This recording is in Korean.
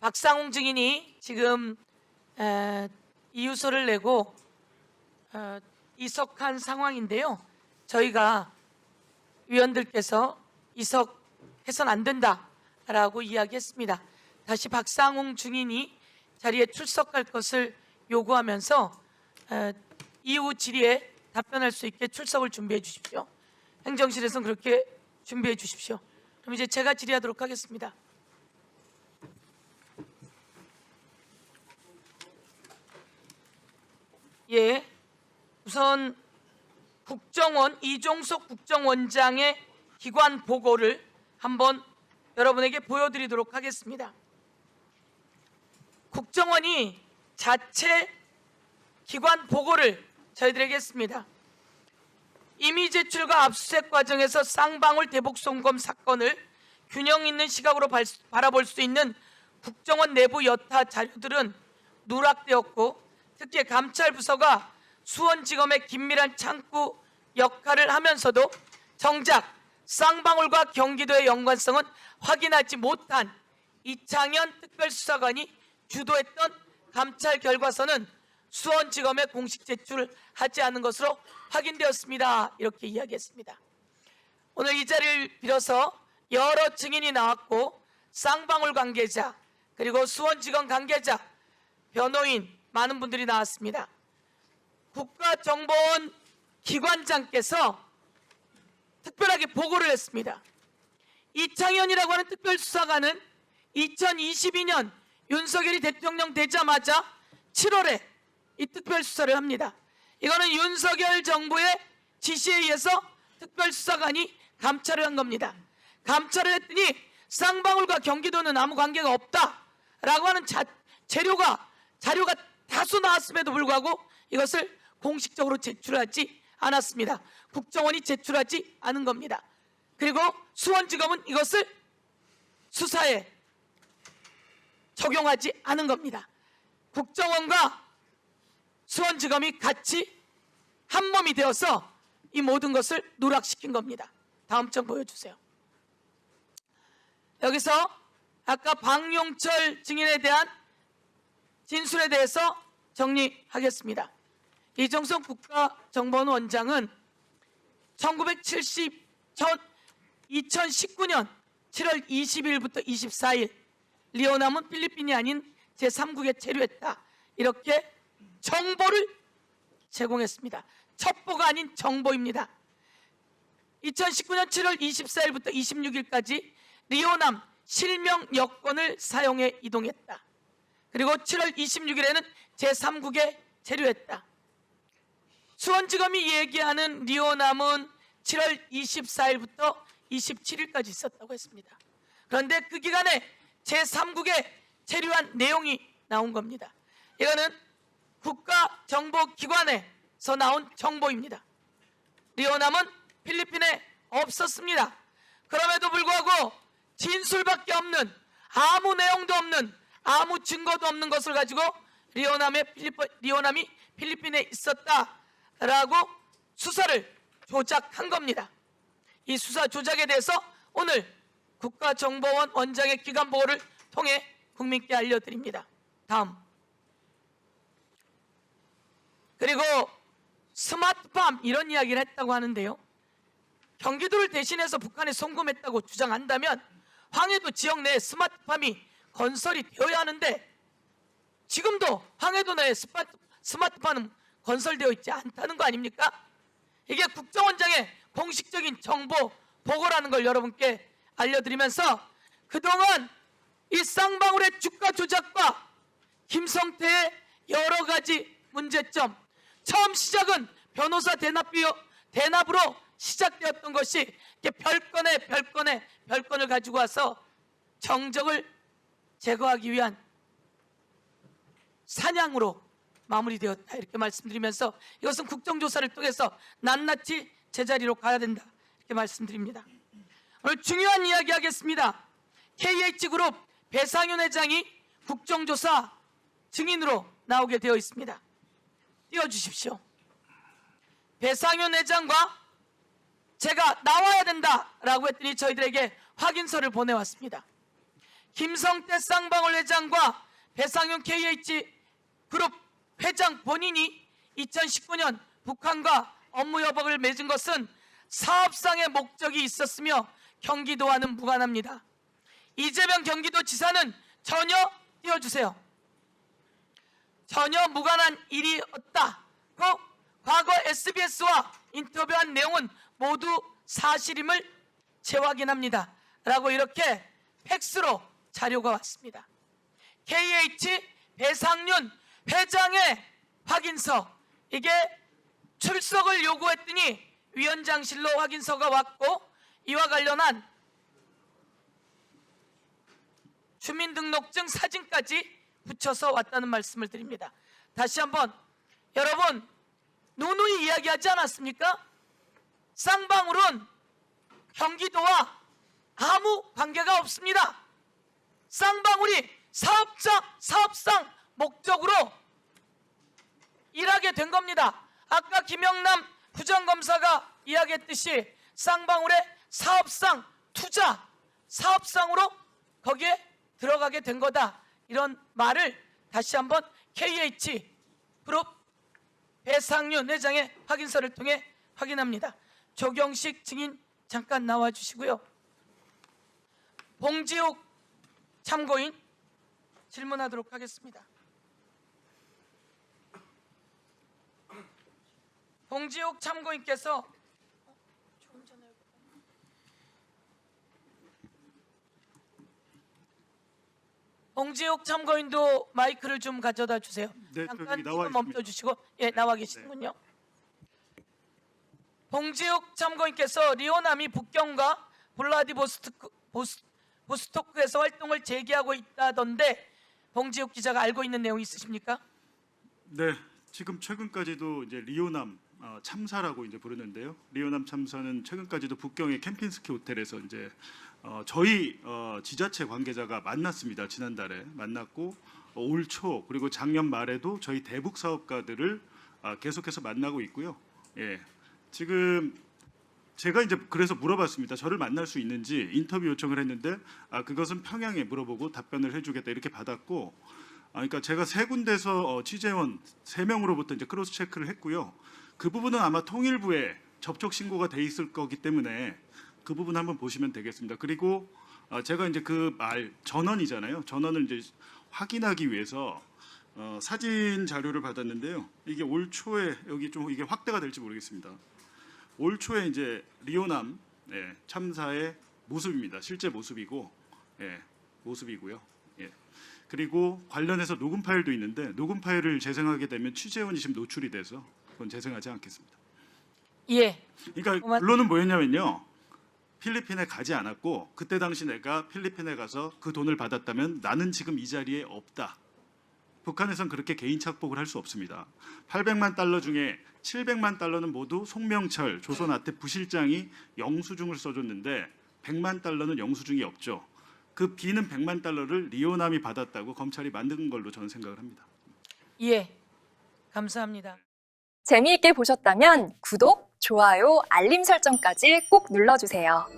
박상웅 증인이 지금 이유서를 내고 이석한 상황인데요. 저희가 위원들께서 이석해서는 안 된다라고 이야기했습니다. 다시 박상웅 증인이 자리에 출석할 것을 요구하면서 이후 질의에 답변할 수 있게 출석을 준비해 주십시오. 행정실에서는 그렇게 준비해 주십시오. 그럼 이제 제가 질의하도록 하겠습니다. 예, 우선 국정원 이종석 국정원장의 기관 보고를 한번 여러분에게 보여드리도록 하겠습니다. 국정원이 자체 기관 보고를 저희들에게 했습니다. 임의 제출과 압수수색 과정에서 쌍방울 대북송금 사건을 균형 있는 시각으로 바라볼 수 있는 국정원 내부 여타 자료들은 누락되었고, 특히 감찰부서가 수원지검의 긴밀한 창구 역할을 하면서도 정작 쌍방울과 경기도의 연관성은 확인하지 못한 이창현 특별수사관이 주도했던 감찰 결과서는 수원지검에 공식 제출하지 않은 것으로 확인되었습니다. 이렇게 이야기했습니다. 오늘 이 자리를 빌어서 여러 증인이 나왔고, 쌍방울 관계자 그리고 수원지검 관계자, 변호인 많은 분들이 나왔습니다. 국가정보원 기관장께서 특별하게 보고를 했습니다. 이창현이라고 하는 특별수사관은 2022년 윤석열이 대통령 되자마자 7월에 이 특별수사를 합니다. 이거는 윤석열 정부의 지시에 의해서 특별수사관이 감찰을 한 겁니다. 감찰을 했더니 쌍방울과 경기도는 아무 관계가 없다라고 하는 자료가 다수 나왔음에도 불구하고 이것을 공식적으로 제출하지 않았습니다. 국정원이 제출하지 않은 겁니다. 그리고 수원지검은 이것을 수사에 적용하지 않은 겁니다. 국정원과 수원지검이 같이 한 몸이 되어서 이 모든 것을 누락시킨 겁니다. 다음 장 보여주세요. 여기서 아까 박용철 증인에 대한 진술에 대해서 정리하겠습니다. 이종석 국가정보원 원장은 2019년 7월 20일부터 24일 리오남은 필리핀이 아닌 제3국에 체류했다, 이렇게 정보를 제공했습니다. 첩보가 아닌 정보입니다. 2019년 7월 24일부터 26일까지 리오남 실명 여권을 사용해 이동했다. 그리고 7월 26일에는 제3국에 체류했다. 수원지검이 얘기하는 리오남은 7월 24일부터 27일까지 있었다고 했습니다. 그런데 그 기간에 제3국에 체류한 내용이 나온 겁니다. 이거는 국가정보기관에서 나온 정보입니다. 리오남은 필리핀에 없었습니다. 그럼에도 불구하고 진술밖에 없는, 아무 내용도 없는, 아무 증거도 없는 것을 가지고 리오남이 필리핀에 있었다라고 수사를 조작한 겁니다. 이 수사 조작에 대해서 오늘 국가정보원 원장의 기관 보고를 통해 국민께 알려드립니다. 다음. 그리고 스마트팜 이런 이야기를 했다고 하는데요. 경기도를 대신해서 북한에 송금했다고 주장한다면 황해도 지역 내에 스마트팜이 건설이 되어야 하는데 지금도 황해도 내에 스마트팜은 건설되어 있지 않다는 거 아닙니까? 이게 국정원장의 공식적인 정보 보고라는 걸 여러분께 알려드리면서, 그동안 이 쌍방울의 주가 조작과 김성태의 여러 가지 문제점, 처음 시작은 변호사 대납으로 시작되었던 것이 별건을 가지고 와서 정적을 제거하기 위한 사냥으로 마무리되었다, 이렇게 말씀드리면서 이것은 국정조사를 통해서 낱낱이 제자리로 가야 된다, 이렇게 말씀드립니다. 오늘 중요한 이야기 하겠습니다. KH그룹 배상윤 회장이 국정조사 증인으로 나오게 되어 있습니다. 띄워주십시오. 배상윤 회장과 제가 나와야 된다라고 했더니 저희들에게 확인서를 보내왔습니다. 김성태 쌍방울 회장과 배상윤 KH그룹 회장 본인이 2019년 북한과 업무 협약을 맺은 것은 사업상의 목적이 있었으며 경기도와는 무관합니다. 이재명 경기도지사는 전혀 띄워주세요. 전혀 무관한 일이었다고 과거 SBS와 인터뷰한 내용은 모두 사실임을 재확인합니다. 라고 이렇게 팩스로 자료가 왔습니다. KH 배상윤 회장의 확인서, 이게 출석을 요구했더니 위원장실로 확인서가 왔고 이와 관련한 주민등록증 사진까지 붙여서 왔다는 말씀을 드립니다. 다시 한번 여러분 누누이 이야기하지 않았습니까? 쌍방울은 경기도와 아무 관계가 없습니다. 쌍방울이 사업상 목적으로 일하게 된 겁니다. 아까 김영남 부장검사가 이야기했듯이 쌍방울의 사업상 투자, 사업상으로 거기에 들어가게 된 거다. 이런 말을 다시 한번 KH그룹 배상윤 회장의 확인서를 통해 확인합니다. 조경식 증인 잠깐 나와주시고요. 봉지욱 참고인 질문하도록 하겠습니다. 봉지욱 참고인께서 봉지욱 참고인도 마이크를 좀 가져다 주세요. 네, 잠깐 나와 멈춰 주시고, 예, 나와 계시는군요. 봉지욱 참고인께서 리오남이 북경과 보스토크에서 활동을 재개하고 있다던데 봉지욱 기자가 알고 있는 내용 있으십니까? 네, 지금 최근까지도 이제 리오남 참사라고 이제 부르는데요. 리오남 참사는 최근까지도 북경의 캠핑스키 호텔에서 이제 저희 지자체 관계자가 만났습니다. 지난달에 만났고 올 초 그리고 작년 말에도 저희 대북 사업가들을 계속해서 만나고 있고요. 예, 지금 제가 이제 그래서 물어봤습니다. 저를 만날 수 있는지 인터뷰 요청을 했는데 그것은 평양에 물어보고 답변을 해주겠다 이렇게 받았고, 그러니까 제가 세 군데서 취재원 3명으로부터 이제 크로스 체크를 했고요. 그 부분은 아마 통일부에 접촉 신고가 돼 있을 거기 때문에 그 부분 한번 보시면 되겠습니다. 그리고 제가 이제 그 말 전원이잖아요. 전원을 이제 확인하기 위해서 사진 자료를 받았는데요. 이게 올 초에 여기 좀 이게 확대가 될지 모르겠습니다. 올 초에 이제 리오남 참사의 모습입니다. 실제 모습이고, 모습이고요. 그리고 관련해서 녹음 파일도 있는데 녹음 파일을 재생하게 되면 취재원이 지금 노출이 돼서 그건 재생하지 않겠습니다. 예. 그러니까 결론은 뭐였냐면요. 필리핀에 가지 않았고 그때 당시 내가 필리핀에 가서 그 돈을 받았다면 나는 지금 이 자리에 없다. 북한에선 그렇게 개인 착복을 할 수 없습니다. 800만 달러 중에 700만 달러는 모두 송명철 조선아태 부실장이 영수증을 써줬는데 100만 달러는 영수증이 없죠. 그 비는 100만 달러를 리오남이 받았다고 검찰이 만든 걸로 저는 생각을 합니다. 예, 감사합니다. 재미있게 보셨다면 구독, 좋아요, 알림 설정까지 꼭 눌러주세요.